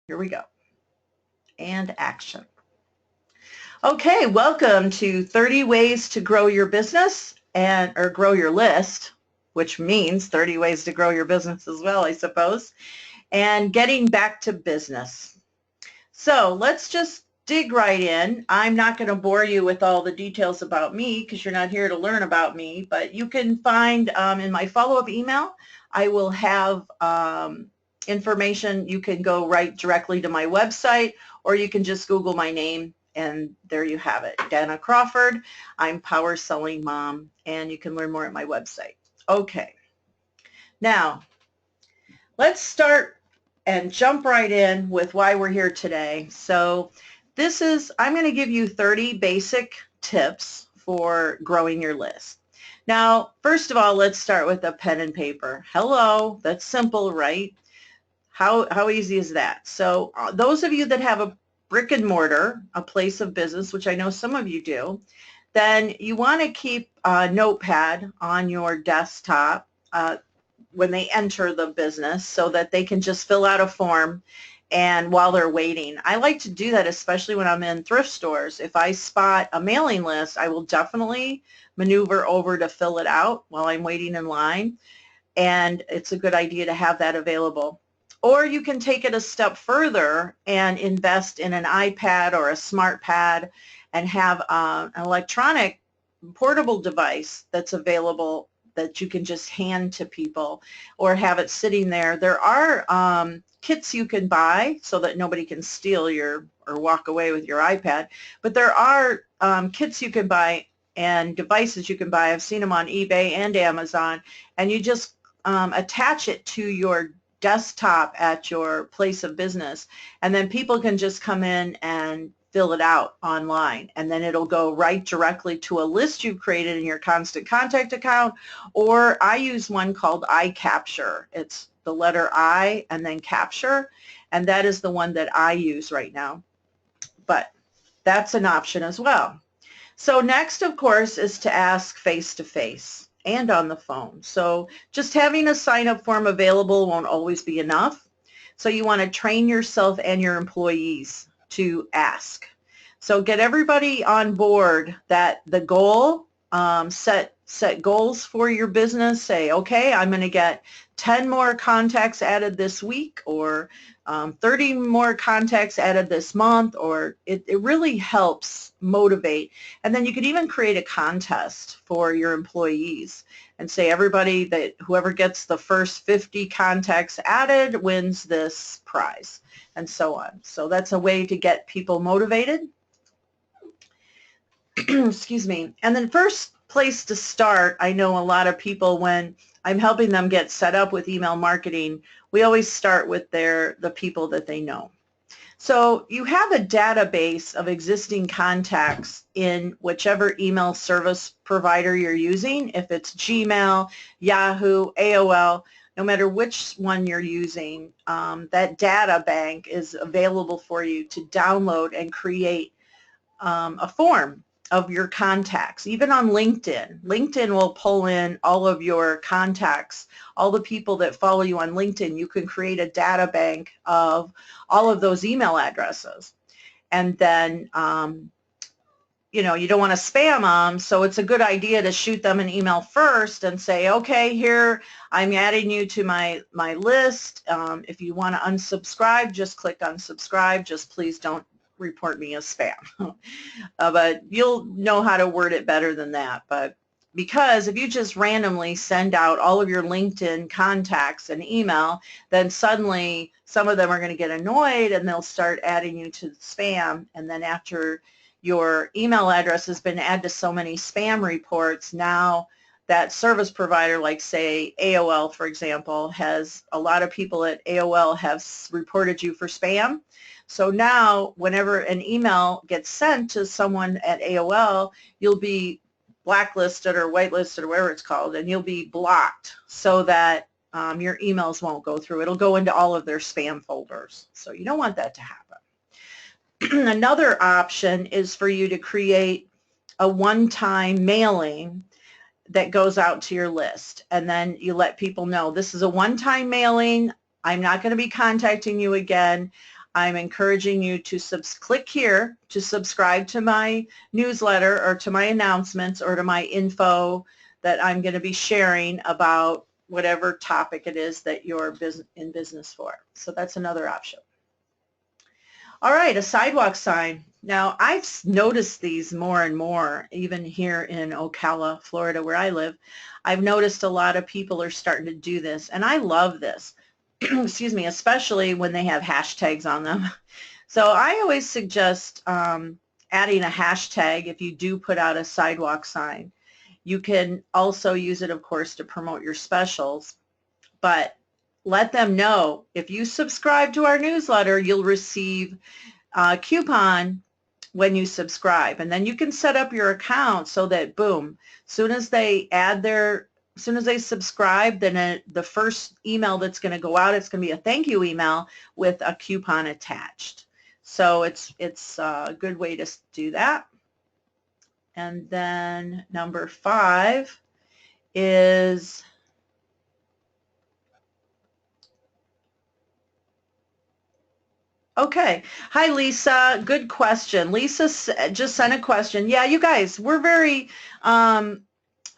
Here we go. And action. Okay, welcome to 30 ways to grow your business or grow your list, which means 30 ways to grow your business as well, I suppose, and getting back to business. So let's just dig right in. I'm not going to bore you with all the details about me because you're not here to learn about me, but you can find in my follow-up email, I will have information. You can go right directly to my website, or you can just Google my name, and there you have it. Danna Crawford. I'm Power Selling Mom, and you can learn more at my website. Okay. Now, let's start and jump right in with why we're here today. So I'm going to give you 30 basic tips for growing your list. Now, first of all, let's start with a pen and paper. Hello, that's simple, right? How easy is that? So those of you that have a brick and mortar, a place of business, which I know some of you do, then you want to keep a notepad on your desktop when they enter the business so that they can just fill out a form and while they're waiting. I like to do that especially when I'm in thrift stores. If I spot a mailing list, I will definitely maneuver over to fill it out while I'm waiting in line, and it's a good idea to have that available. Or you can take it a step further and invest in an iPad or a smart pad and have an electronic portable device that's available that you can just hand to people or have it sitting there. There are kits you can buy so that nobody can steal or walk away with your iPad, but there are kits you can buy and devices you can buy. I've seen them on eBay and Amazon, and you just attach it to your desktop at your place of business, and then people can just come in and fill it out online, and then it'll go right directly to a list you've created in your constant contact account. Or I use one called iCapture. It's the letter I and then capture, and that is the one that I use right now, but that's an option as well. So next, of course, is to ask face-to-face and on the phone. So just having a sign-up form available won't always be enough. So you want to train yourself and your employees to ask. So get everybody on board that the goal, set goals for your business. Say, okay, I'm going to get 10 more contacts added this week, or 30 more contacts added this month, or it really helps motivate. And then you could even create a contest for your employees and say whoever gets the first 50 contacts added wins this prize, and so on. So that's a way to get people motivated. Excuse me. And then first place to start, I know a lot of people, when I'm helping them get set up with email marketing, we always start with the people that they know. So you have a database of existing contacts in whichever email service provider you're using. If it's Gmail, Yahoo, AOL, no matter which one you're using, that data bank is available for you to download and create a form of your contacts. Even on LinkedIn. LinkedIn will pull in all of your contacts, all the people that follow you on LinkedIn. You can create a data bank of all of those email addresses. And then, you don't want to spam them, so it's a good idea to shoot them an email first and say, okay, here, I'm adding you to my list. If you want to unsubscribe, just click unsubscribe. Just please don't report me as spam. But you'll know how to word it better than that. But because if you just randomly send out all of your LinkedIn contacts an email, then suddenly some of them are going to get annoyed and they'll start adding you to spam. And then after your email address has been added to so many spam reports, now that service provider, like say AOL, for example, has a lot of people at AOL have reported you for spam. So now whenever an email gets sent to someone at AOL, you'll be blacklisted or whitelisted or whatever it's called, and you'll be blocked so that your emails won't go through. It'll go into all of their spam folders. So you don't want that to happen. Another option is for you to create a one-time mailing that goes out to your list, and then you let people know this is a one-time mailing. I'm not going to be contacting you again. I'm encouraging you to click here to subscribe to my newsletter or to my announcements or to my info that I'm going to be sharing about whatever topic it is that you're in business for. So that's another option. All right, a sidewalk sign. Now, I've noticed these more and more, even here in Ocala, Florida, where I live. I've noticed a lot of people are starting to do this, and I love this, excuse me, especially when they have hashtags on them. So I always suggest adding a hashtag if you do put out a sidewalk sign. You can also use it, of course, to promote your specials, but let them know if you subscribe to our newsletter, you'll receive a coupon when you subscribe. And then you can set up your account so that, boom, soon as they subscribe, then the first email that's going to go out, it's going to be a thank you email with a coupon attached. So it's a good way to do that. And then number 5 is okay. Hi, Lisa. Good question. Lisa just sent a question. Yeah, you guys, we're very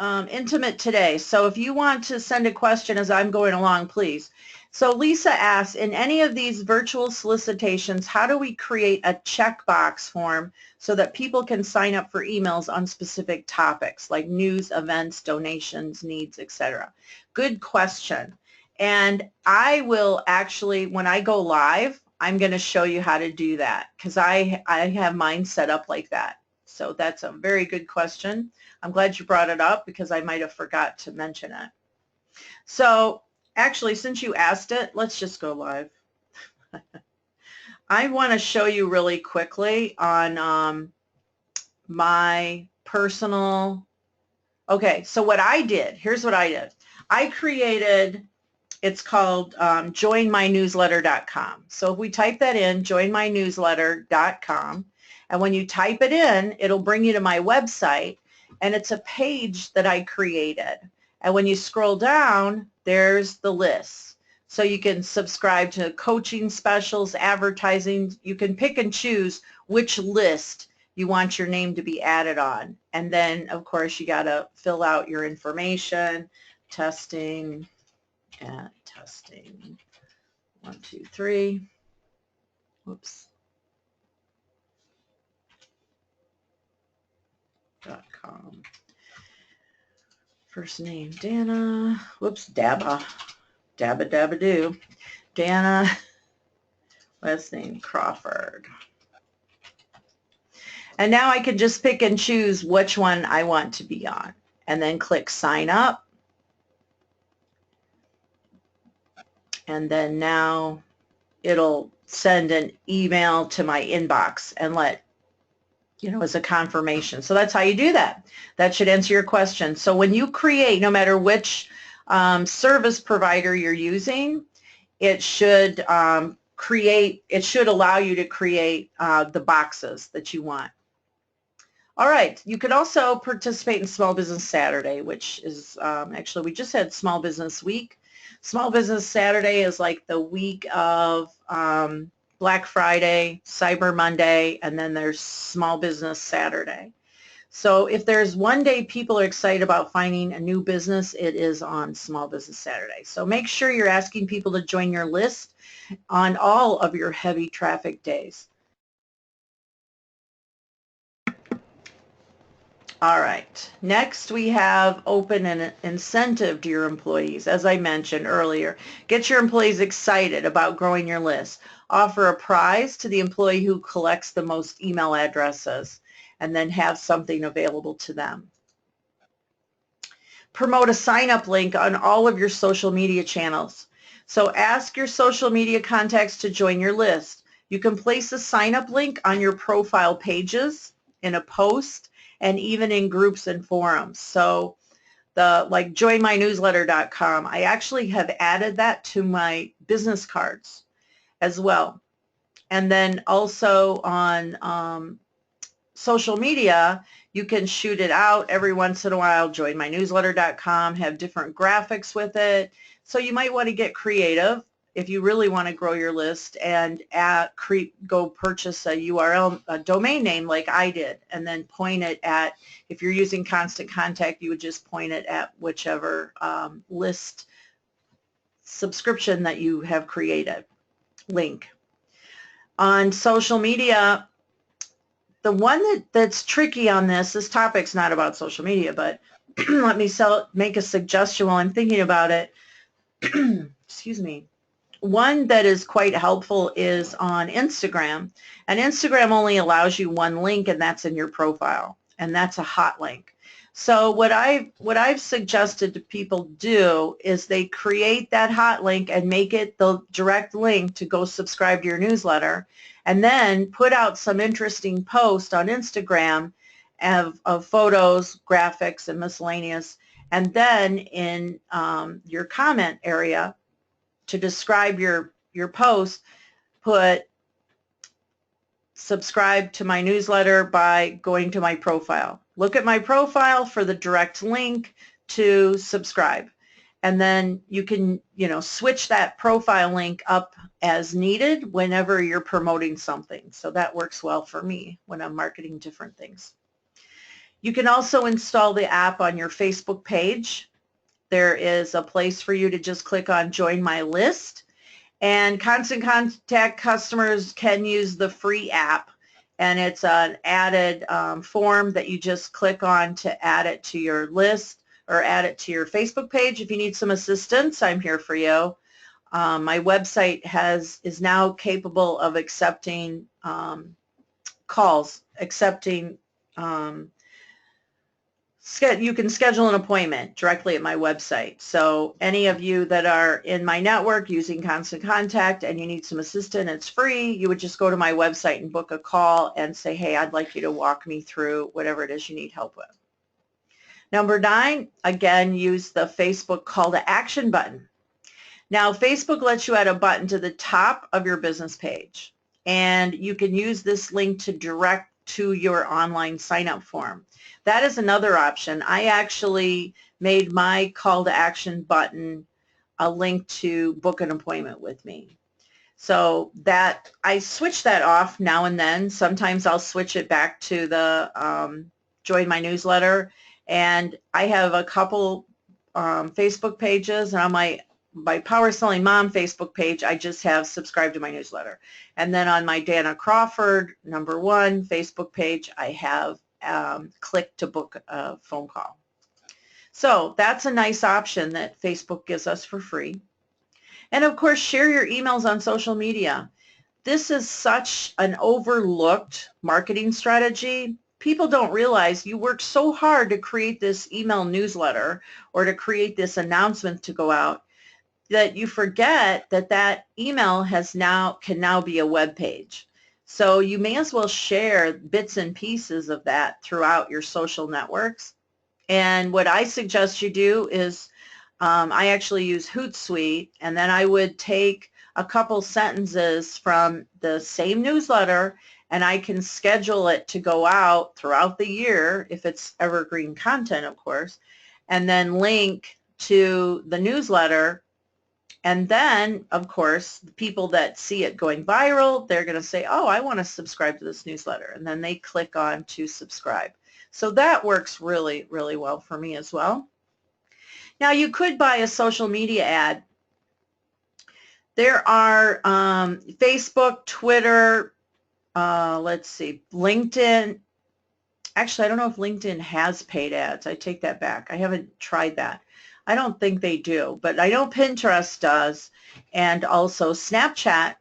intimate today. So if you want to send a question as I'm going along, please. So Lisa asks, in any of these virtual solicitations, how do we create a checkbox form so that people can sign up for emails on specific topics like news, events, donations, needs, etc.? Good question. And I will actually, when I go live, I'm going to show you how to do that because I have mine set up like that. So that's a very good question. I'm glad you brought it up because I might have forgot to mention it. So actually, since you asked it, let's just go live. I want to show you really quickly on my personal. Okay, so what I did, here's what I did. I created, it's called joinmynewsletter.com. So if we type that in, joinmynewsletter.com, and when you type it in, it'll bring you to my website, and it's a page that I created. And when you scroll down, there's the list. So you can subscribe to coaching specials, advertising. You can pick and choose which list you want your name to be added on. And then, of course, you got to fill out your information, testing, 1, 2, 3. Whoops. .com. First name, Danna. Whoops, Dabba. Dabba do. Danna. Last name, Crawford. And now I can just pick and choose which one I want to be on. And then click sign up. And then now it'll send an email to my inbox and let you know, as a confirmation. So that's how you do that. That should answer your question. So when you create, no matter which service provider you're using, it should allow you to create the boxes that you want. All right, you could also participate in Small Business Saturday, which is actually, we just had Small Business Week. Small Business Saturday is like the week of Black Friday, Cyber Monday, and then there's Small Business Saturday. So if there's one day people are excited about finding a new business, it is on Small Business Saturday. So make sure you're asking people to join your list on all of your heavy traffic days. All right, next we have open an incentive to your employees. As I mentioned earlier, get your employees excited about growing your list. Offer a prize to the employee who collects the most email addresses, and then have something available to them. Promote a sign-up link on all of your social media channels. So ask your social media contacts to join your list. You can place a sign-up link on your profile pages, in a post, and even in groups and forums. So like joinmynewsletter.com, I actually have added that to my business cards as well. And then also on social media, you can shoot it out every once in a while. Joinmynewsletter.com, have different graphics with it. So you might want to get creative if you really want to grow your list and go purchase a URL, a domain name like I did, and then point it at, if you're using Constant Contact, you would just point it at whichever list subscription that you have created, link. On social media, the one that's tricky on this topic's not about social media, but let me make a suggestion while I'm thinking about it. Excuse me. One that is quite helpful is on Instagram, and Instagram only allows you one link, and that's in your profile, and that's a hot link. So what I've suggested to people do is they create that hot link and make it the direct link to go subscribe to your newsletter, and then put out some interesting post on Instagram of photos, graphics, and miscellaneous, and then in your comment area to describe your post, put subscribe to my newsletter by going to my profile. Look at my profile for the direct link to subscribe. And then you can, switch that profile link up as needed whenever you're promoting something. So that works well for me when I'm marketing different things. You can also install the app on your Facebook page. There is a place for you to just click on Join My List. And Constant Contact customers can use the free app, and it's an added form that you just click on to add it to your list or add it to your Facebook page. If you need some assistance, I'm here for you. My website is now capable of accepting calls, you can schedule an appointment directly at my website. So any of you that are in my network using Constant Contact and you need some assistance, it's free. You would just go to my website and book a call and say, hey, I'd like you to walk me through whatever it is you need help with. Number 9, again, use the Facebook call to action button. Now, Facebook lets you add a button to the top of your business page, and you can use this link to direct to your online sign-up form. That is another option. I actually made my call to action button a link to book an appointment with me. So that I switch that off now and then. Sometimes I'll switch it back to the join my newsletter. And I have a couple Facebook pages, and on my Power Selling Mom Facebook page, I just have subscribe to my newsletter. And then on my Danna Crawford #1 Facebook page, I have click to book a phone call. So that's a nice option that Facebook gives us for free. And of course, share your emails on social media. This is such an overlooked marketing strategy. People don't realize you work so hard to create this email newsletter or to create this announcement to go out that you forget that email can now be a web page. So you may as well share bits and pieces of that throughout your social networks. And what I suggest you do is I actually use Hootsuite, and then I would take a couple sentences from the same newsletter, and I can schedule it to go out throughout the year, if it's evergreen content, of course, and then link to the newsletter. And then, of course, the people that see it going viral, they're going to say, oh, I want to subscribe to this newsletter. And then they click on to subscribe. So that works really, really well for me as well. Now, you could buy a social media ad. There are Facebook, Twitter, LinkedIn. Actually, I don't know if LinkedIn has paid ads. I take that back. I haven't tried that. I don't think they do, but I know Pinterest does, and also Snapchat.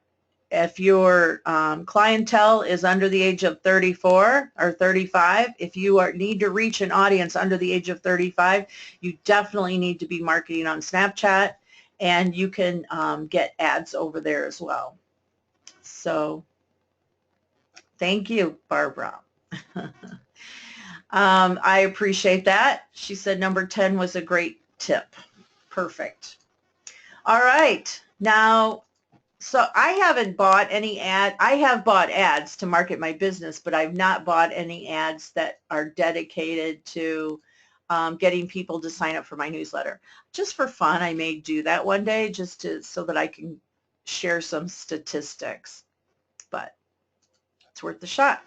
If your clientele is under the age of 34 or 35, if you need to reach an audience under the age of 35, you definitely need to be marketing on Snapchat, and you can get ads over there as well. So thank you, Barbara. I appreciate that. She said number 10 was a great tip. Perfect. All right. Now, so I haven't bought any ad. I have bought ads to market my business, but I've not bought any ads that are dedicated to getting people to sign up for my newsletter. Just for fun, I may do that one day just so that I can share some statistics, but it's worth the shot.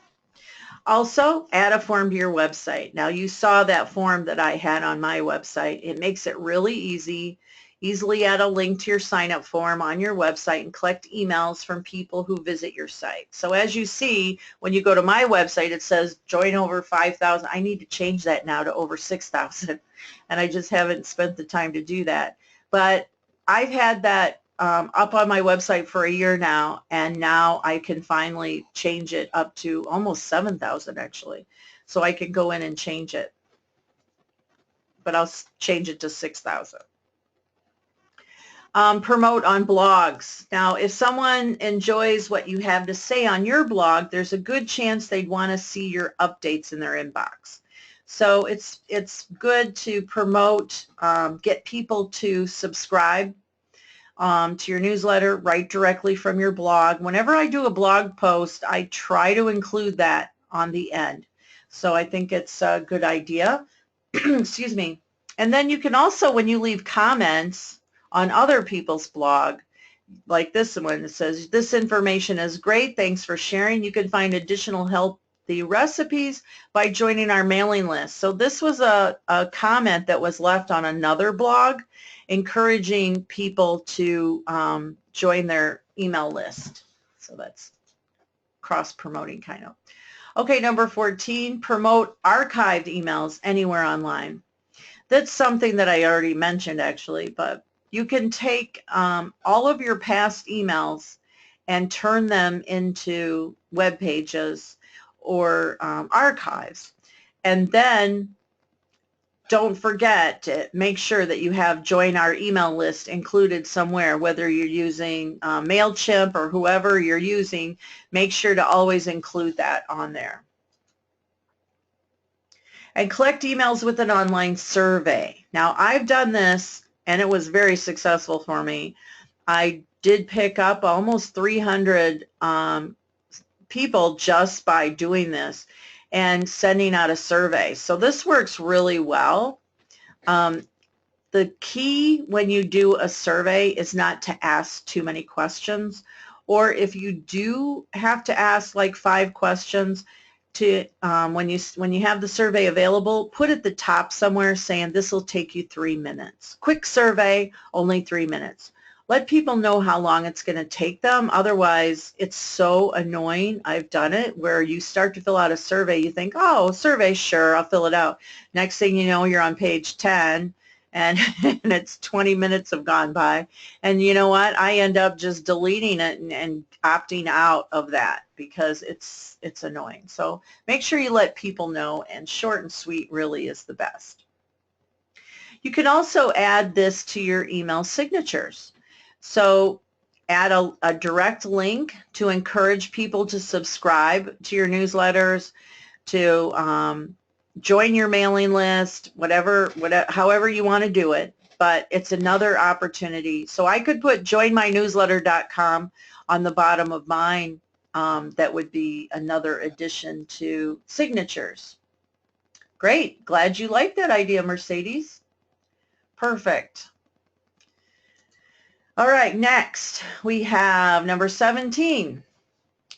Also, add a form to your website. Now, you saw that form that I had on my website. It makes it really easy. Easily add a link to your sign-up form on your website and collect emails from people who visit your site. So as you see, when you go to my website, it says join over 5,000. I need to change that now to over 6,000, and I just haven't spent the time to do that. But I've had that up on my website for a year now, and now I can finally change it up to almost 7,000 actually. So I can go in and change it, but I'll change it to 6,000. Promote on blogs. Now, if someone enjoys what you have to say on your blog, there's a good chance they'd want to see your updates in their inbox. So it's good to promote, get people to subscribe to your newsletter right directly from your blog. Whenever I do a blog post, I try to include that on the end. So I think it's a good idea. Excuse me. And then you can also, when you leave comments on other people's blog, like this one, it says, this information is great. Thanks for sharing. You can find additional healthy recipes by joining our mailing list. So this was a comment that was left on another blog encouraging people to join their email list. So that's cross-promoting kind of. Okay, number 14, promote archived emails anywhere online. That's something that I already mentioned actually, but you can take all of your past emails and turn them into web pages or archives. And then don't forget to make sure that you have join our email list included somewhere, whether you're using MailChimp or whoever you're using. Make sure to always include that on there. And collect emails with an online survey. Now, I've done this, and it was very successful for me. I did pick up almost 300 people just by doing this and sending out a survey. So this works really well. The key when you do a survey is not to ask too many questions, or if you do have to ask like 5 questions, to when you have the survey available, put at the top somewhere saying this will take you 3 minutes. Quick survey, only 3 minutes. Let people know how long it's going to take them. Otherwise, it's so annoying. I've done it where you start to fill out a survey. You think, oh, survey, sure, I'll fill it out. Next thing you know, you're on page 10, and it's 20 minutes have gone by. And you know what? I end up just deleting it and opting out of that because it's annoying. So make sure you let people know, and short and sweet really is the best. You can also add this to your email signatures. So add a direct link to encourage people to subscribe to your newsletters, to join your mailing list, however you want to do it, but it's another opportunity. So I could put joinmynewsletter.com on the bottom of mine. That would be another addition to signatures. Great. Glad you liked that idea, Mercedes. Perfect. All right, next we have number 17.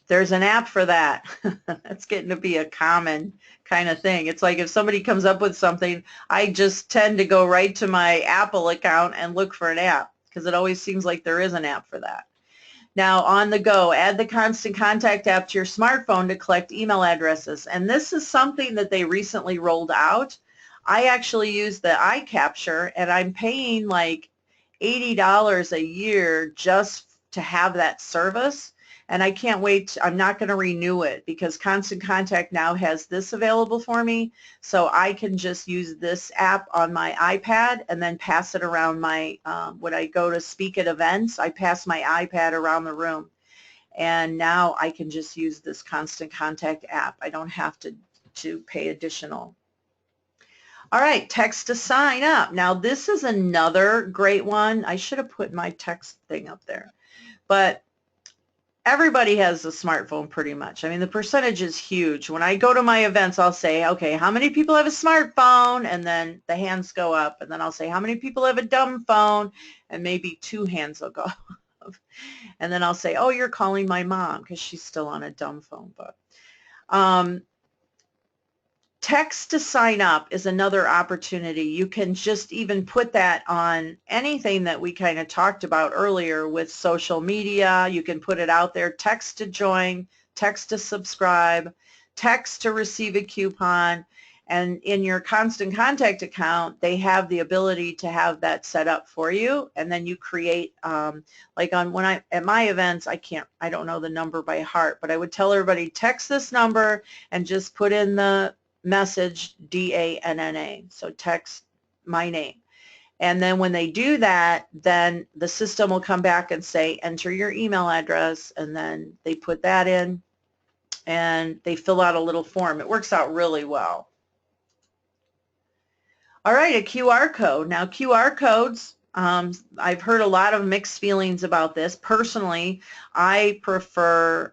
There's an app for that. That's getting to be a common kind of thing. It's like if somebody comes up with something, I just tend to go right to my Apple account and look for an app because it always seems like there is an app for that. Now, on the go, add the Constant Contact app to your smartphone to collect email addresses. And this is something that they recently rolled out. I actually use the iCapture, and I'm paying like $80 a year just to have that service. And I can't wait. I'm not going to renew it because Constant Contact now has this available for me. So I can just use this app on my iPad and then pass it around my, when I go to speak at events, I pass my iPad around the room. And now I can just use this Constant Contact app. I don't have to pay additional. All right, text to sign up. Now this is another great one. I should have put my text thing up there. But everybody has a smartphone pretty much. I mean, the percentage is huge. When I go to my events, I'll say, okay, how many people have a smartphone? And then the hands go up. And then I'll say, how many people have a dumb phone? And maybe 2 hands will go of. And then I'll say, oh, you're calling my mom, because she's still on a dumb phone. But text to sign up is another opportunity. You can just even put that on anything that we kind of talked about earlier with social media. You can put it out there, text to join, text to subscribe, text to receive a coupon. And in your Constant Contact account, they have the ability to have that set up for you. And then you create, like at my events, I don't know the number by heart, but I would tell everybody, text this number and just put in the message DANNA, so text my name. And then when they do that, then the system will come back and say, enter your email address, and then they put that in and they fill out a little form. It works out really well. All right, a QR code. Now QR codes, I've heard a lot of mixed feelings about this. Personally, I prefer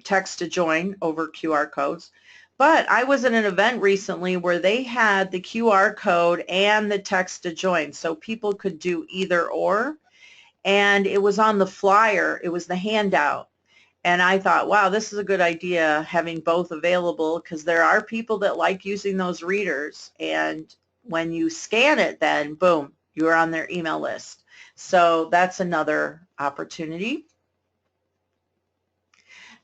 text to join over QR codes. But I was at an event recently where they had the QR code and the text to join, so people could do either or. And it was on the flyer. It was the handout. And I thought, wow, this is a good idea, having both available, because there are people that like using those readers. And when you scan it, then boom, you're on their email list. So that's another opportunity.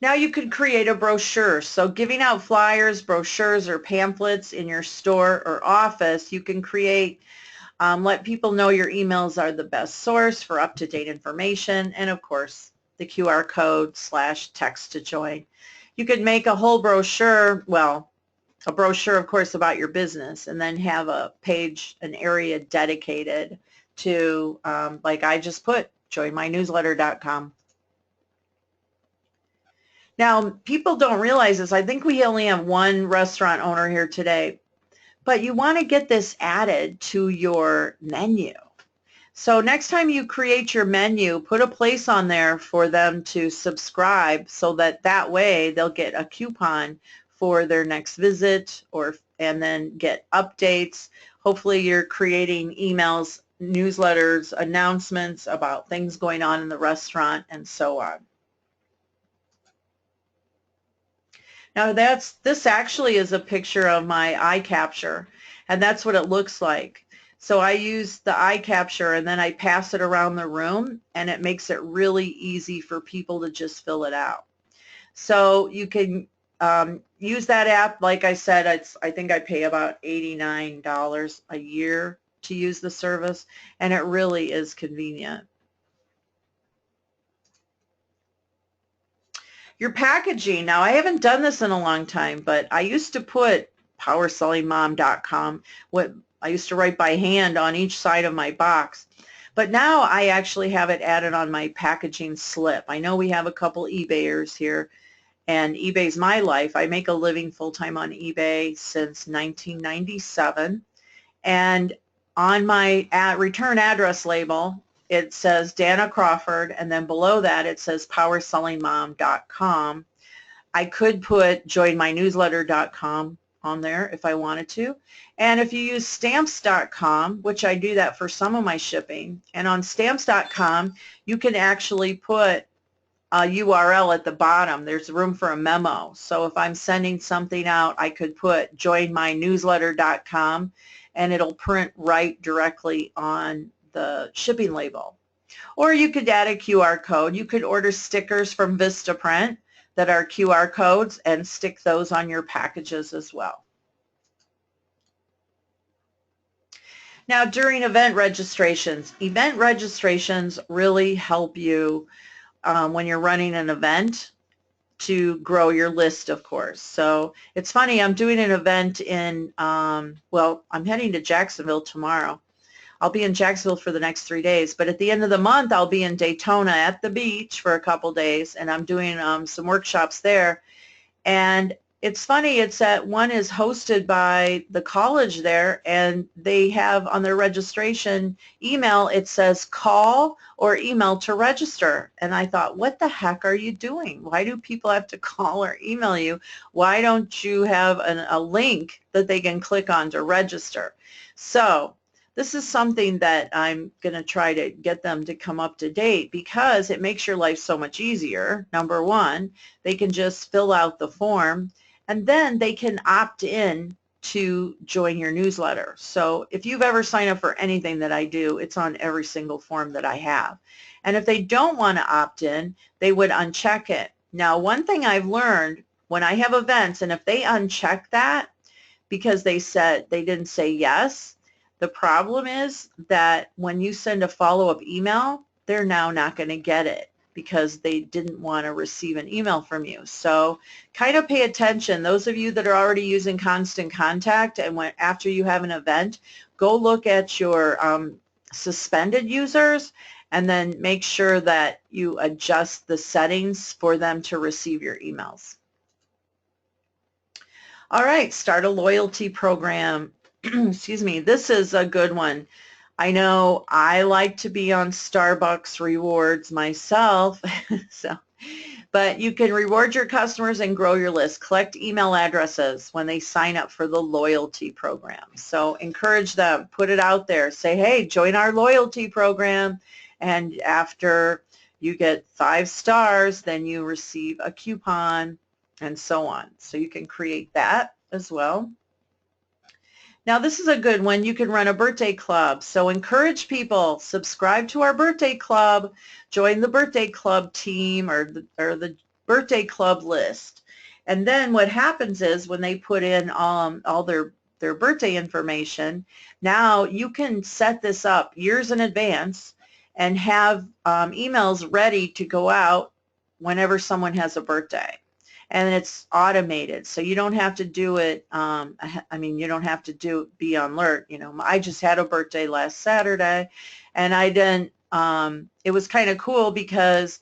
Now you could create a brochure. So giving out flyers, brochures, or pamphlets in your store or office, you can create, let people know your emails are the best source for up-to-date information, and of course, the QR code / text to join. You could make a whole brochure, well, a brochure, of course, about your business, and then have a page, an area dedicated to, like I just put, joinmynewsletter.com. Now, people don't realize this. I think we only have one restaurant owner here today, but you want to get this added to your menu. So next time you create your menu, put a place on there for them to subscribe, so that way they'll get a coupon for their next visit, and then get updates. Hopefully you're creating emails, newsletters, announcements about things going on in the restaurant, and so on. Now this actually is a picture of my eye capture, and that's what it looks like. So I use the eye capture and then I pass it around the room, and it makes it really easy for people to just fill it out. So you can use that app. Like I said, I think I pay about $89 a year to use the service, and it really is convenient. Your packaging. Now, I haven't done this in a long time, but I used to put powersellingmom.com. What I used to write by hand on each side of my box. But now I actually have it added on my packaging slip. I know we have a couple eBayers here, and eBay's my life. I make a living full-time on eBay since 1997. And on my return address label, it says Danna Crawford, and then below that it says powersellingmom.com. I could put joinmynewsletter.com on there if I wanted to. And if you use stamps.com, which I do that for some of my shipping, and on stamps.com you can actually put a URL at the bottom. There's room for a memo. So if I'm sending something out, I could put joinmynewsletter.com, and it'll print right directly on the shipping label. Or you could add a QR code. You could order stickers from Vistaprint that are QR codes and stick those on your packages as well. Now, during event registrations really help you when you're running an event to grow your list, of course. So it's funny, I'm doing an event in, well, I'm heading to Jacksonville tomorrow. I'll be in Jacksonville for the next 3 days, but at the end of the month I'll be in Daytona at the beach for a couple days, and I'm doing some workshops there. And it's funny, one is hosted by the college there, and they have on their registration email, it says call or email to register. And I thought, what the heck are you doing? Why do people have to call or email you? Why don't you have a link that they can click on to register? So this is something that I'm going to try to get them to come up to date because it makes your life so much easier. Number one, they can just fill out the form and then they can opt in to join your newsletter. So if you've ever signed up for anything that I do, it's on every single form that I have. And if they don't want to opt in, they would uncheck it. Now, one thing I've learned when I have events, and if they uncheck that because they didn't say yes, the problem is that when you send a follow-up email, they're now not going to get it because they didn't want to receive an email from you. So kind of pay attention. Those of you that are already using Constant Contact, and after you have an event, go look at your suspended users and then make sure that you adjust the settings for them to receive your emails. All right, start a loyalty program. Excuse me, this is a good one. I know I like to be on Starbucks rewards myself, but you can reward your customers and grow your list. Collect email addresses when they sign up for the loyalty program. So encourage them, put it out there. Say, hey, join our loyalty program, and after you get 5 stars, then you receive a coupon and so on. So you can create that as well. Now this is a good one. You can run a birthday club. So encourage people, subscribe to our birthday club, join the birthday club team or the birthday club list. And then what happens is when they put in all their birthday information, now you can set this up years in advance and have emails ready to go out whenever someone has a birthday. And it's automated, so you don't have to do it. I mean, you don't have to be on alert. You know, I just had a birthday last Saturday, and I didn't. It was kind of cool because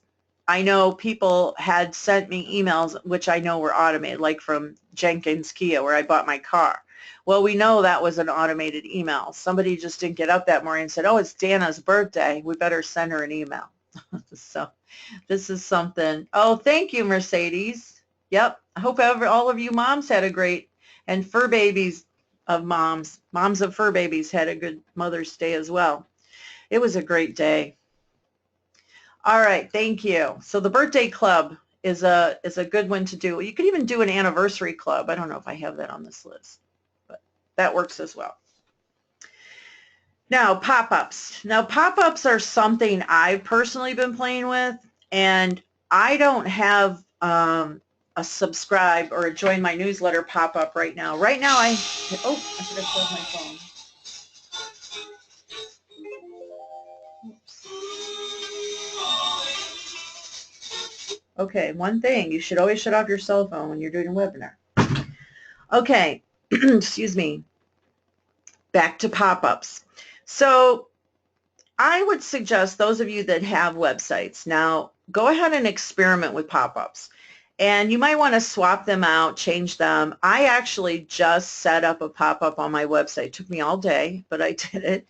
I know people had sent me emails, which I know were automated, like from Jenkins Kia, where I bought my car. Well, we know that was an automated email. Somebody just didn't get up that morning and said, "Oh, it's Danna's birthday. We better send her an email." So, this is something. Oh, thank you, Mercedes. Yep, I hope all of you moms had a great, and fur babies of moms of fur babies had a good Mother's Day as well. It was a great day. All right, thank you. So the birthday club is a good one to do. You could even do an anniversary club. I don't know if I have that on this list, but that works as well. Now, pop-ups. Now, pop-ups are something I've personally been playing with, and I don't have a subscribe or a join my newsletter pop-up right now. Right now I should have closed my phone. Oops. Okay, one thing, you should always shut off your cell phone when you're doing a webinar. Okay, excuse me. Back to pop-ups. So I would suggest those of you that have websites, now go ahead and experiment with pop-ups. And you might want to swap them out, change them. I actually just set up a pop-up on my website. It took me all day, but I did it.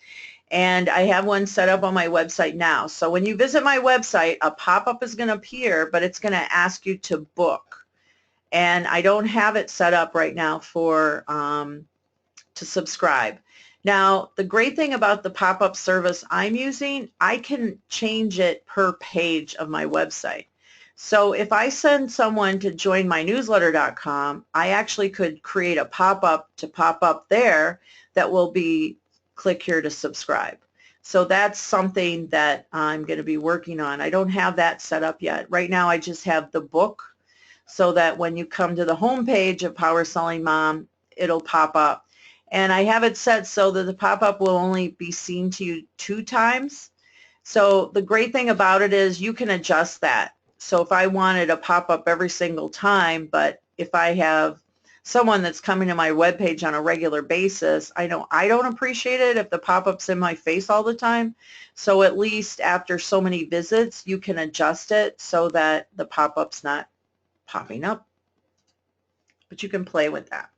And I have one set up on my website now. So when you visit my website, a pop-up is going to appear, but it's going to ask you to book. And I don't have it set up right now for to subscribe. Now, the great thing about the pop-up service I'm using, I can change it per page of my website. So if I send someone to join my newsletter.com, I actually could create a pop-up to pop up there that will be click here to subscribe. So that's something that I'm going to be working on. I don't have that set up yet. Right now I just have the book so that when you come to the home page of Power Selling Mom, it'll pop up. And I have it set so that the pop-up will only be seen to you 2 times. So the great thing about it is you can adjust that. So if I wanted a pop-up every single time, but if I have someone that's coming to my webpage on a regular basis, I know I don't appreciate it if the pop-up's in my face all the time. So at least after so many visits, you can adjust it so that the pop-up's not popping up. But you can play with that.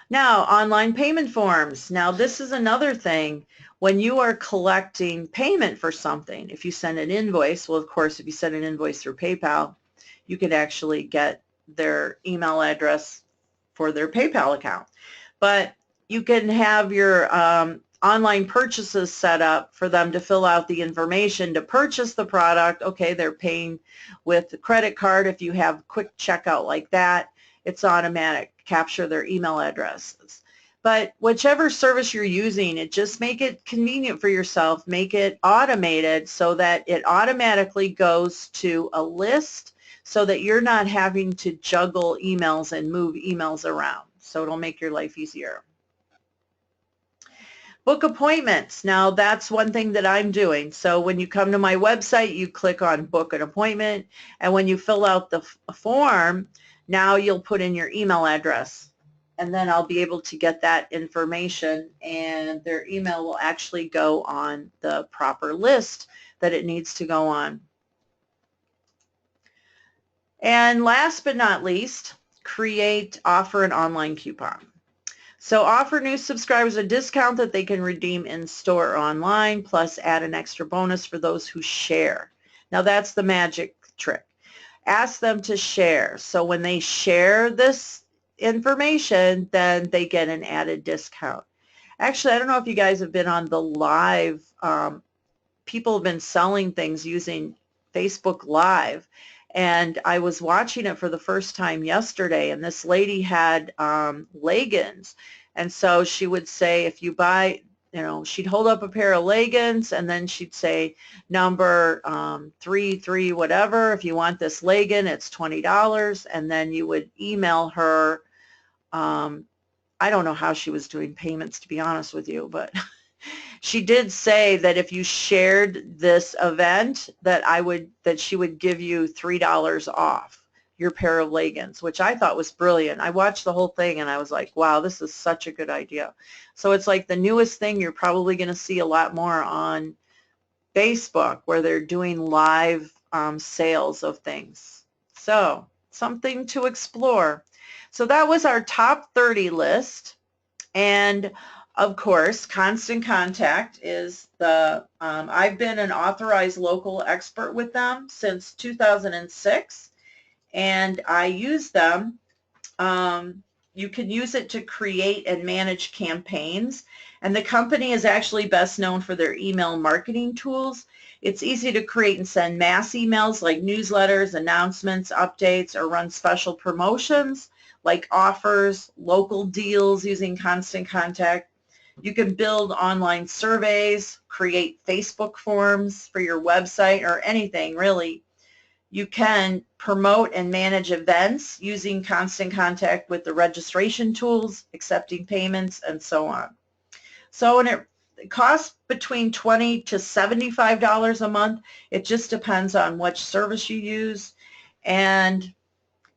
Now, online payment forms. Now, this is another thing. When you are collecting payment for something, if you send an invoice, well, of course, if you send an invoice through PayPal, you could actually get their email address for their PayPal account. But you can have your online purchases set up for them to fill out the information to purchase the product. Okay, they're paying with the credit card. If you have quick checkout like that, it's automatic. Capture their email addresses. But whichever service you're using, just make it convenient for yourself. Make it automated so that it automatically goes to a list so that you're not having to juggle emails and move emails around. So it'll make your life easier. Book appointments. Now that's one thing that I'm doing. So when you come to my website, you click on book an appointment, and when you fill out the form, now you'll put in your email address, and then I'll be able to get that information, and their email will actually go on the proper list that it needs to go on. And last but not least, offer an online coupon. So offer new subscribers a discount that they can redeem in store or online, plus add an extra bonus for those who share. Now that's the magic trick. Ask them to share. So when they share this information, then they get an added discount. Actually, I don't know if you guys have been on the live. People have been selling things using Facebook Live. And I was watching it for the first time yesterday, and this lady had leggings. And so she would say, if you buy, she'd hold up a pair of leggings, and then she'd say, number 33 whatever, if you want this legging, it's $20. And then you would email her. I don't know how she was doing payments, to be honest with you, but she did say that if you shared this event, that she would give you $3 off your pair of leggings, which I thought was brilliant. I watched the whole thing and I was like, wow, this is such a good idea. So it's like the newest thing. You're probably going to see a lot more on Facebook where they're doing live sales of things. So something to explore. So that was our top 30 list. And of course, Constant Contact is I've been an authorized local expert with them since 2006, and I use them. You can use it to create and manage campaigns, and the company is actually best known for their email marketing tools. It's easy to create and send mass emails like newsletters, announcements, updates, or run special promotions like offers, local deals using Constant Contact. You can build online surveys, create Facebook forms for your website, or anything really. You can promote and manage events using Constant Contact with the registration tools, accepting payments, and so on. So it costs between $20 to $75 a month. It just depends on which service you use. And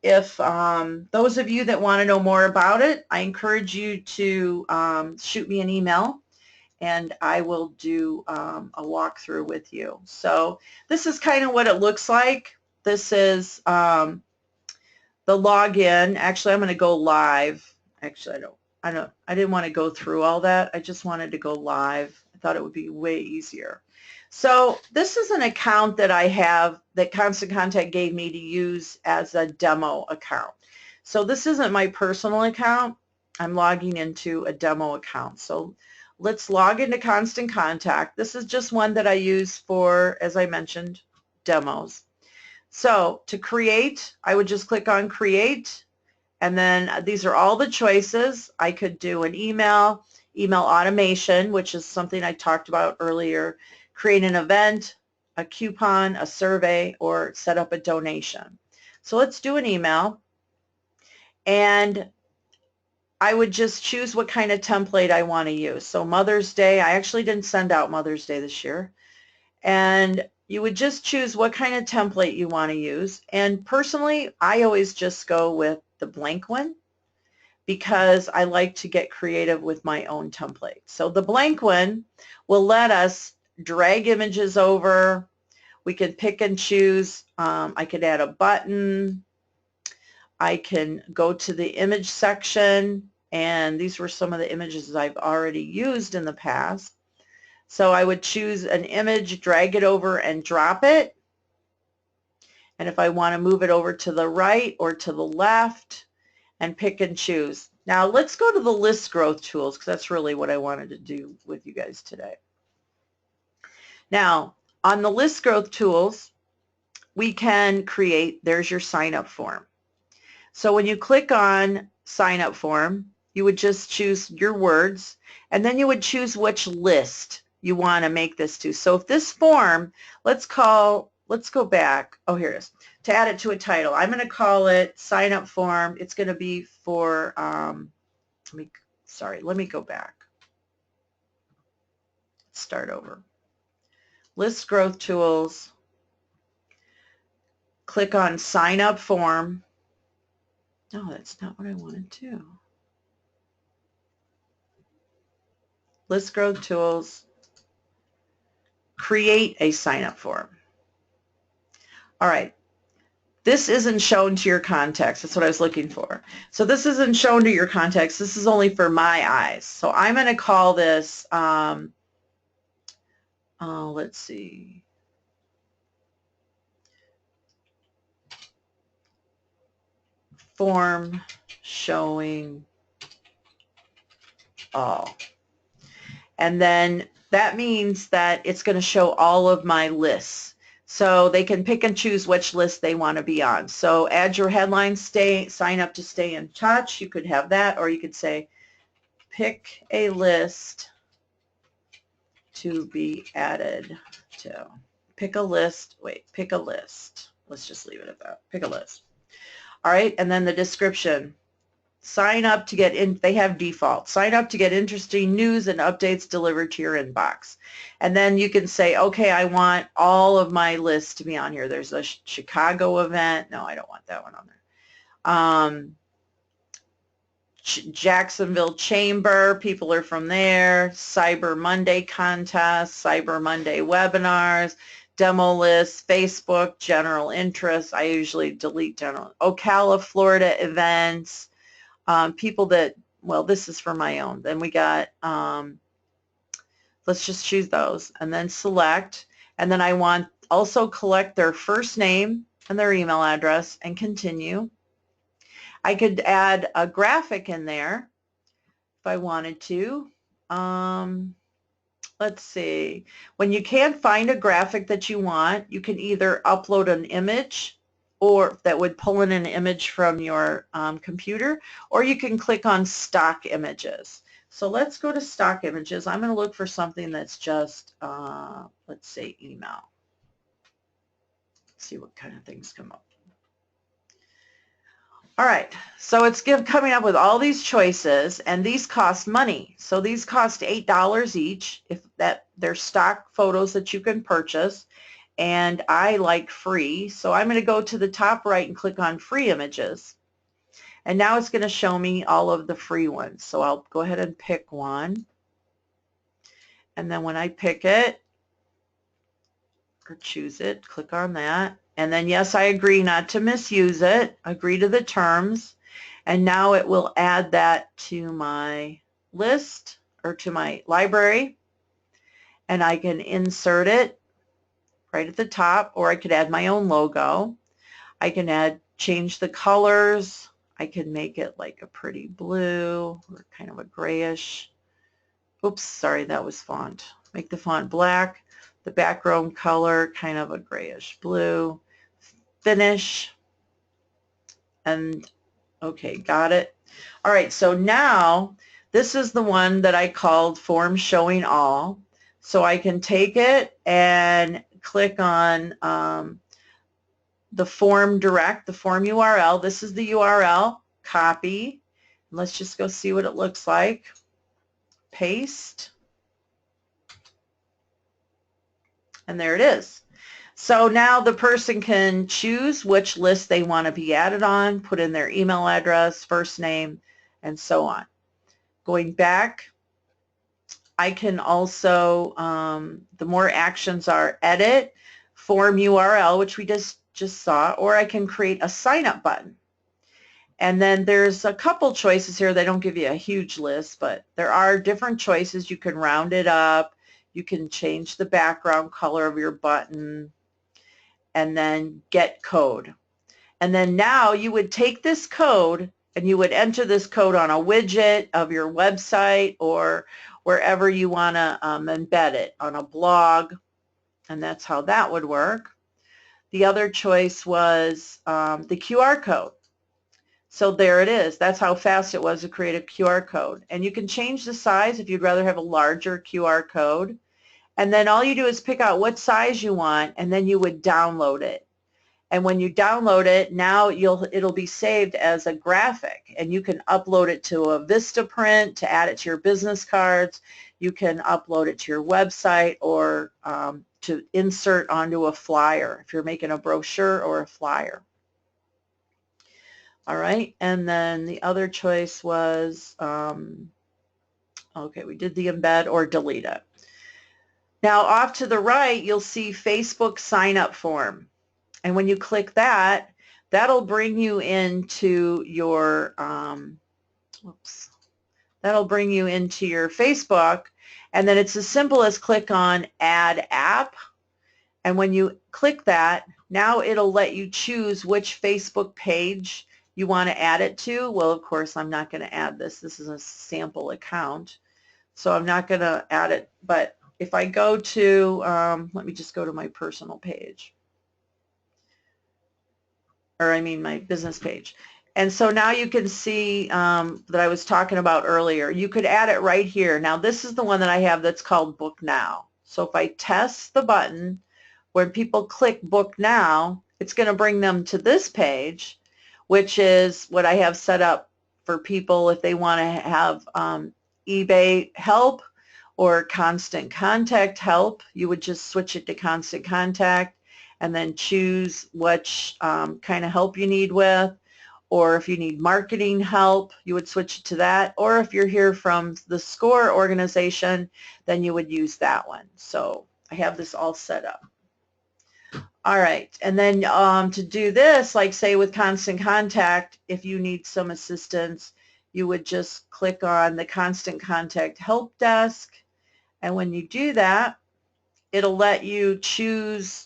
if those of you that want to know more about it, I encourage you to shoot me an email, and I will do a walkthrough with you. So this is kind of what it looks like. This is the login. Actually, I'm going to go live. Actually, I didn't want to go through all that. I just wanted to go live. I thought it would be way easier. So this is an account that I have that Constant Contact gave me to use as a demo account. So this isn't my personal account. I'm logging into a demo account. So let's log into Constant Contact. This is just one that I use for, as I mentioned, demos. So to create, I would just click on create, and then these are all the choices. I could do an email automation, which is something I talked about earlier, create an event, a coupon, a survey, or set up a donation. So let's do an email, and I would just choose what kind of template I want to use. So Mother's Day, I actually didn't send out Mother's Day this year, and you would just choose what kind of template you want to use. And personally, I always just go with the blank one because I like to get creative with my own template. So the blank one will let us drag images over. We can pick and choose. I could add a button. I can go to the image section, and these were some of the images I've already used in the past. So I would choose an image, drag it over, and drop it. And if I want to move it over to the right or to the left, and pick and choose. Now let's go to the list growth tools because that's really what I wanted to do with you guys today. Now on the list growth tools, we can create, there's your sign up form. So when you click on sign up form, you would just choose your words and then you would choose which list you want to make this to. So if this form, let's go back. Oh, here it is. To add it to a title, I'm going to call it sign up form. It's going to be for, let me go back. Start over. List growth tools. Click on sign up form. No, that's not what I wanted to do. List growth tools. Create a sign up form. All right. This isn't shown to your contacts. That's what I was looking for. So this isn't shown to your contacts. This is only for my eyes. So I'm going to call this, let's see. Form showing all. And then that means that it's going to show all of my lists. So they can pick and choose which list they want to be on. So add your headline, sign up to stay in touch. You could have that, or you could say pick a list to be added to. Pick a list. Pick a list. Let's just leave it at that. Pick a list. All right, and then the description. Sign up to get in, they have default. Sign up to get interesting news and updates delivered to your inbox. And then you can say, okay, I want all of my lists to be on here. There's a Chicago event. No, I don't want that one on there. Jacksonville Chamber, people are from there. Cyber Monday contest, Cyber Monday webinars, demo lists, Facebook, general interest. I usually delete general. Ocala, Florida events. People that, well, this is for my own. Then we got, let's just choose those and then select. And then I want also collect their first name and their email address and continue. I could add a graphic in there if I wanted to. Let's see. When you can't find a graphic that you want, you can either upload an image or that would pull in an image from your computer, or you can click on stock images. So let's go to stock images. I'm going to look for something that's just, let's say, email. See what kind of things come up. All right, so it's coming up with all these choices, and these cost money. So these cost $8 each. If they're stock photos that you can purchase. And I like free, so I'm going to go to the top right and click on free images. And now it's going to show me all of the free ones. So I'll go ahead and pick one. And then when I pick it, or choose it, click on that. And then yes, I agree not to misuse it. Agree to the terms. And now it will add that to my list or to my library. And I can insert it right at the top, or I could add my own logo. I can change the colors. I can make it like a pretty blue or kind of a grayish. Oops, sorry, that was font. Make the font black. The background color, kind of a grayish blue. Finish. And okay, got it. All right, so now this is the one that I called form showing all. So I can take it and click on the form direct, the form URL. This is the URL. Copy. Let's just go see what it looks like. Paste. And there it is. So now the person can choose which list they want to be added on, put in their email address, first name, and so on. Going back, I can also, the more actions are edit, form URL, which we just saw, or I can create a sign up button. And then there's a couple choices here. They don't give you a huge list, but there are different choices. You can round it up. You can change the background color of your button, and then get code. And then now you would take this code And you would enter this code on a widget of your website or wherever you want to embed it, on a blog, and that's how that would work. The other choice was the QR code. So there it is. That's how fast it was to create a QR code. And you can change the size if you'd rather have a larger QR code. And then all you do is pick out what size you want, and then you would download it. And when you download it, now it'll be saved as a graphic, and you can upload it to a Vistaprint to add it to your business cards. You can upload it to your website or to insert onto a flyer if you're making a brochure or a flyer. All right, and then the other choice was, okay, we did the embed or delete it. Now off to the right, you'll see Facebook sign up form. And when you click that, that'll bring you into your, that'll bring you into your Facebook. And then it's as simple as click on Add App. And when you click that, now it'll let you choose which Facebook page you want to add it to. Well, of course, I'm not going to add this. This is a sample account. So I'm not going to add it. But if I go to, let me just go to my personal page. Or I mean my business page. And so now you can see that I was talking about earlier. You could add it right here. Now this is the one that I have that's called Book Now. So if I test the button, when people click Book Now, it's going to bring them to this page, which is what I have set up for people if they want to have eBay help or Constant Contact help. You would just switch it to Constant Contact and then choose which kind of help you need with. Or if you need marketing help, you would switch it to that. Or if you're here from the SCORE organization, then you would use that one. So I have this all set up. All right, and then to do this, like say with Constant Contact, if you need some assistance, you would just click on the Constant Contact Help Desk. And when you do that, it'll let you choose.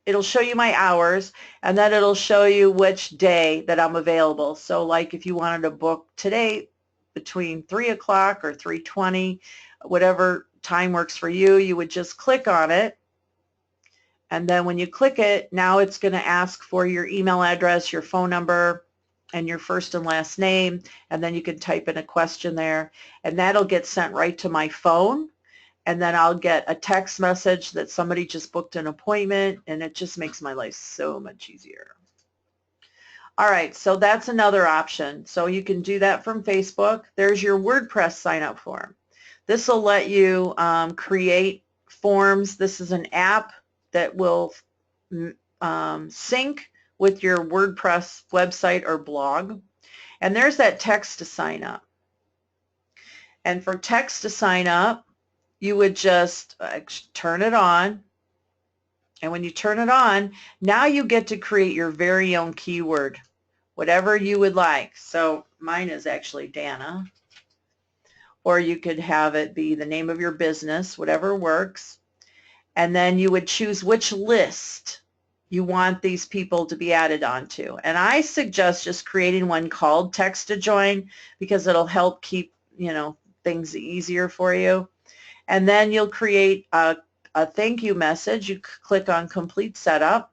It'll show you my hours, and then it'll show you which day that I'm available. So like if you wanted to book today between 3 o'clock or 3:20, whatever time works for you, you would just click on it. And then when you click it, now it's going to ask for your email address, your phone number, and your first and last name. And then you can type in a question there, and that'll get sent right to my phone. And then I'll get a text message that somebody just booked an appointment, and it just makes my life so much easier. All right, so that's another option. So you can do that from Facebook. There's your WordPress sign-up form. This will let you create forms. This is an app that will sync with your WordPress website or blog. And there's that text to sign up. And for text to sign up, you would just turn it on, and when you turn it on, now you get to create your very own keyword, whatever you would like. So mine is actually Danna, or you could have it be the name of your business, whatever works, and then you would choose which list you want these people to be added onto. And I suggest just creating one called Text to Join because it'll help keep, things easier for you. And then you'll create a thank you message. You click on Complete Setup.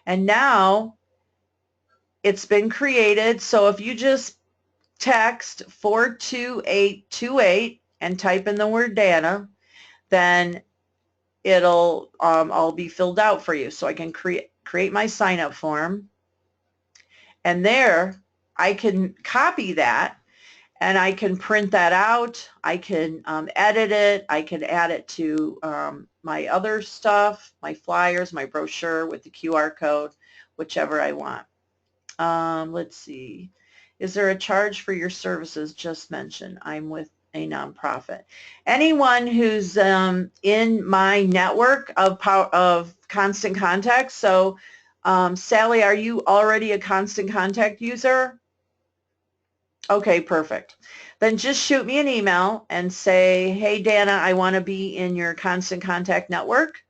And now it's been created. So if you just text 42828 and type in the word Danna, then it'll all be filled out for you. So I can create my sign-up form. And there I can copy that. And I can print that out, I can edit it, I can add it to my other stuff, my flyers, my brochure with the QR code, whichever I want. Let's see, is there a charge for your services? Just mentioned, I'm with a nonprofit. Anyone who's in my network of Constant Contact, so Sally, are you already a Constant Contact user? Okay, perfect. Then just shoot me an email and say, hey, Danna, I want to be in your Constant Contact network.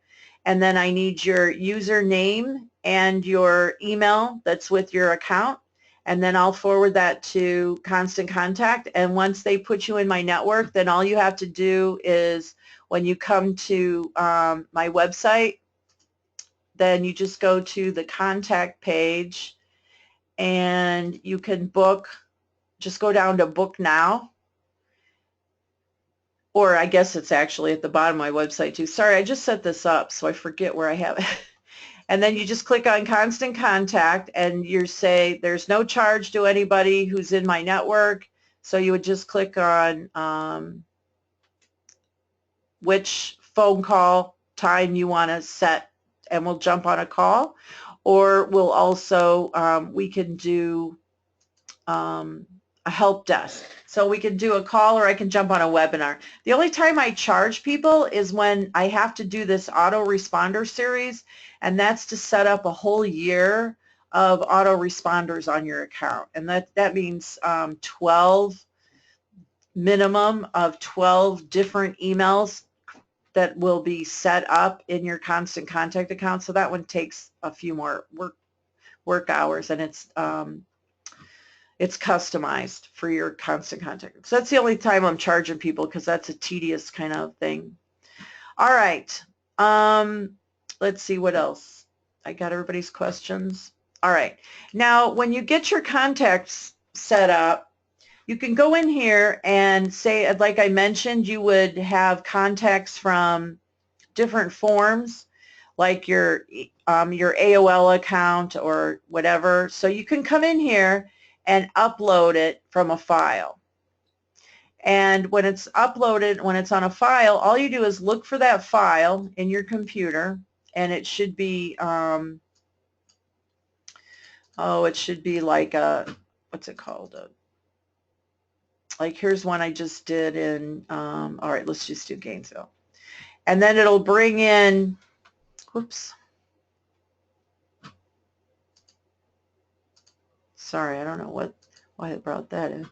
And then I need your username and your email that's with your account. and then I'll forward that to Constant Contact. And once they put you in my network, then all you have to do is when you come to my website, then you just go to the contact page and you can book, just go down to book now, or I guess it's actually at the bottom of my website too. Sorry, I just set this up so I forget where I have it. And then you just click on Constant Contact and you say there's no charge to anybody who's in my network. So you would just click on which phone call time you want to set, and we'll jump on a call. Or we'll also, we can do a help desk. So we can do a call, or I can jump on a webinar. The only time I charge people is when I have to do this autoresponder series, and that's to set up a whole year of autoresponders on your account. And that means 12 minimum of 12 different emails that will be set up in your Constant Contact account. So that one takes a few more work hours, and it's customized for your Constant Contact. So that's the only time I'm charging people, because that's a tedious kind of thing. All right. Let's see what else. I got everybody's questions. All right. Now, when you get your contacts set up, you can go in here and say, like I mentioned, you would have contacts from different forms, like your AOL account or whatever. So you can come in here and upload it from a file. And when it's uploaded, when it's on a file, all you do is look for that file in your computer, and it should be, it should be like a, what's it called? Like here's one I just did in, all right, let's just do Gainesville. And then it'll bring in, whoops. Sorry, I don't know why it brought that in.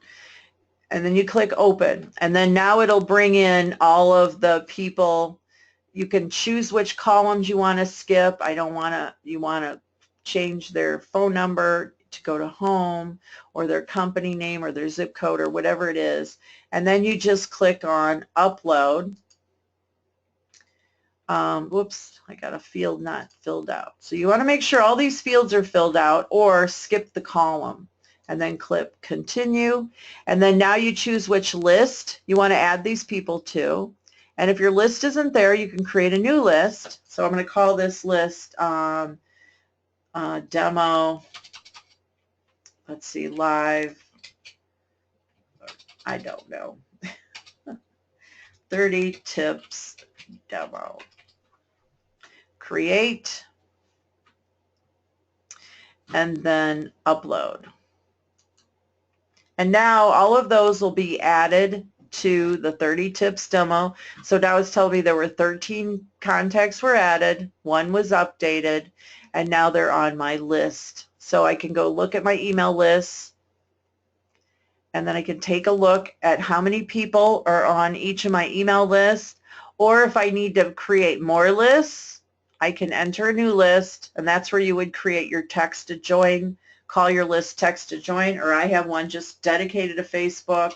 And then you click open, and then now it'll bring in all of the people. You can choose which columns you want to skip. You want to change their phone number to go to home, or their company name, or their zip code, or whatever it is. And then you just click on upload. Whoops, I got a field not filled out. So you want to make sure all these fields are filled out, or skip the column and then click continue. And then now you choose which list you want to add these people to. And if your list isn't there, you can create a new list. So I'm going to call this list demo, let's see, live, I don't know, 30 tips demo. Create, and then upload. And now all of those will be added to the 30 tips demo. So now it's telling me there were 13 contacts were added, one was updated, and now they're on my list. So I can go look at my email list, and then I can take a look at how many people are on each of my email lists. Or if I need to create more lists, I can enter a new list, and that's where you would create your text to join, call your list text to join, or I have one just dedicated to Facebook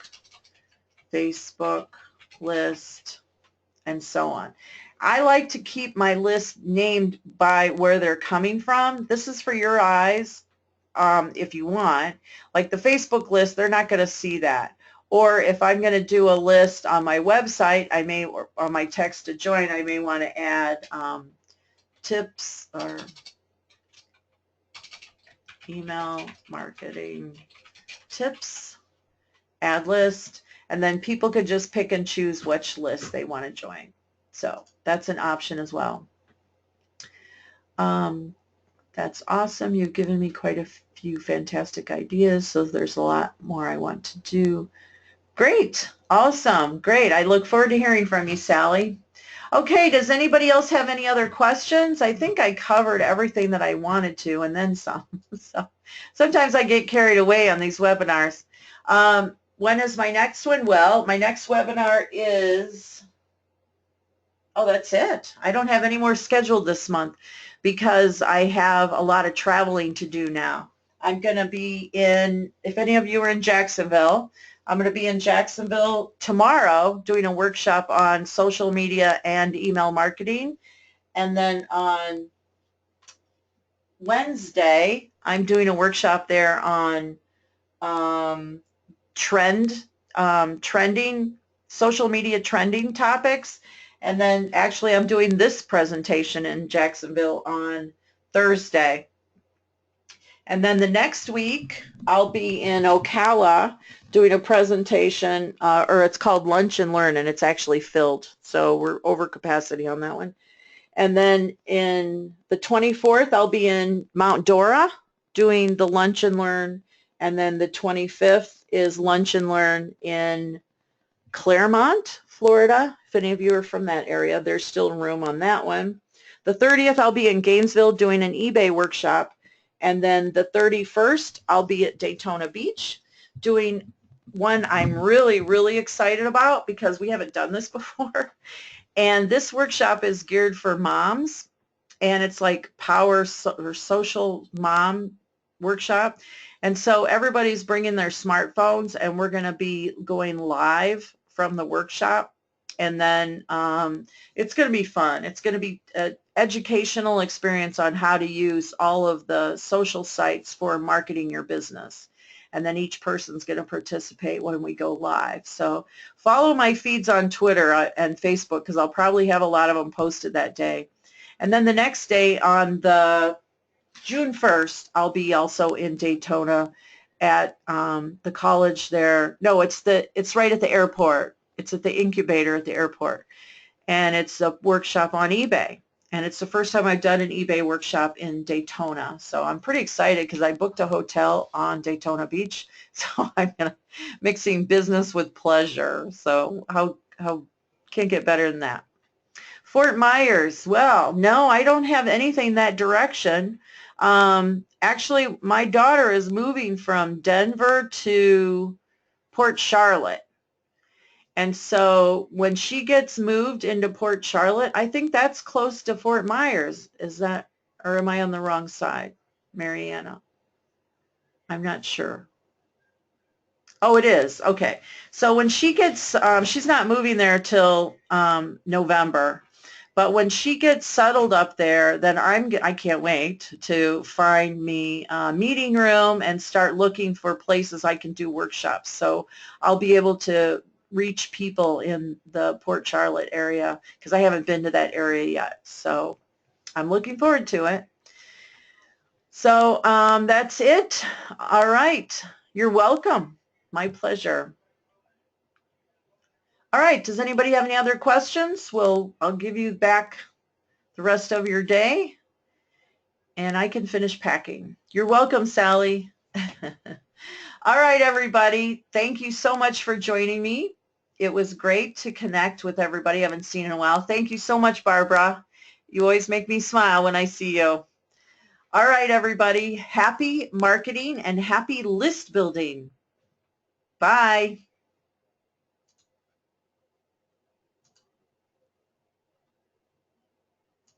list, and so on. I like to keep my list named by where they're coming from. This is for your eyes, if you want. Like the Facebook list, they're not going to see that. Or if I'm going to do a list on my website, I may, or on my text to join, I may want to add tips or email marketing tips, add list, and then people could just pick and choose which list they want to join. So that's an option as well. That's awesome. You've given me quite a few fantastic ideas, so there's a lot more I want to do. Great. Awesome. Great. I look forward to hearing from you, Sally. Okay, does anybody else have any other questions? I think I covered everything that I wanted to, and then some. So sometimes I get carried away on these webinars. When is my next one? Well, my next webinar is, oh, that's it. I don't have any more scheduled this month because I have a lot of traveling to do now. I'm going to be in, if any of you are in Jacksonville, I'm going to be in Jacksonville tomorrow doing a workshop on social media and email marketing. And then on Wednesday, I'm doing a workshop there on trending, social media trending topics. And then actually I'm doing this presentation in Jacksonville on Thursday. And then the next week, I'll be in Ocala doing a presentation, or it's called Lunch and Learn, and it's actually filled. So we're over capacity on that one. And then in the 24th, I'll be in Mount Dora doing the Lunch and Learn. And then the 25th is Lunch and Learn in Claremont, Florida. If any of you are from that area, there's still room on that one. The 30th, I'll be in Gainesville doing an eBay workshop. And then the 31st, I'll be at Daytona Beach doing one I'm really, really excited about because we haven't done this before. And this workshop is geared for moms, and it's like power or social mom workshop. And so everybody's bringing their smartphones, and we're going to be going live from the workshop. And then it's going to be fun. It's going to be an educational experience on how to use all of the social sites for marketing your business. And then each person's going to participate when we go live. So follow my feeds on Twitter and Facebook because I'll probably have a lot of them posted that day. And then the next day on the June 1st, I'll be also in Daytona at the college there. No, it's right at the airport. It's at the incubator at the airport. And it's a workshop on eBay. And it's the first time I've done an eBay workshop in Daytona. So I'm pretty excited because I booked a hotel on Daytona Beach. So I'm mixing business with pleasure. So how can't get better than that. Fort Myers, well, no, I don't have anything that direction. Actually, my daughter is moving from Denver to Port Charlotte. And so when she gets moved into Port Charlotte, I think that's close to Fort Myers. Is that, or am I on the wrong side, Mariana? I'm not sure. Oh, it is. Okay. So when she gets, she's not moving there till November. But when she gets settled up there, then I can't wait to find me a meeting room and start looking for places I can do workshops. So I'll be able to reach people in the Port Charlotte area because I haven't been to that area yet. So I'm looking forward to it. So that's it. All right. You're welcome. My pleasure. All right. Does anybody have any other questions? I'll give you back the rest of your day and I can finish packing. You're welcome, Sally. All right, everybody. Thank you so much for joining me. It was great to connect with everybody I haven't seen in a while. Thank you so much, Barbara. You always make me smile when I see you. All right, everybody. Happy marketing and happy list building. Bye.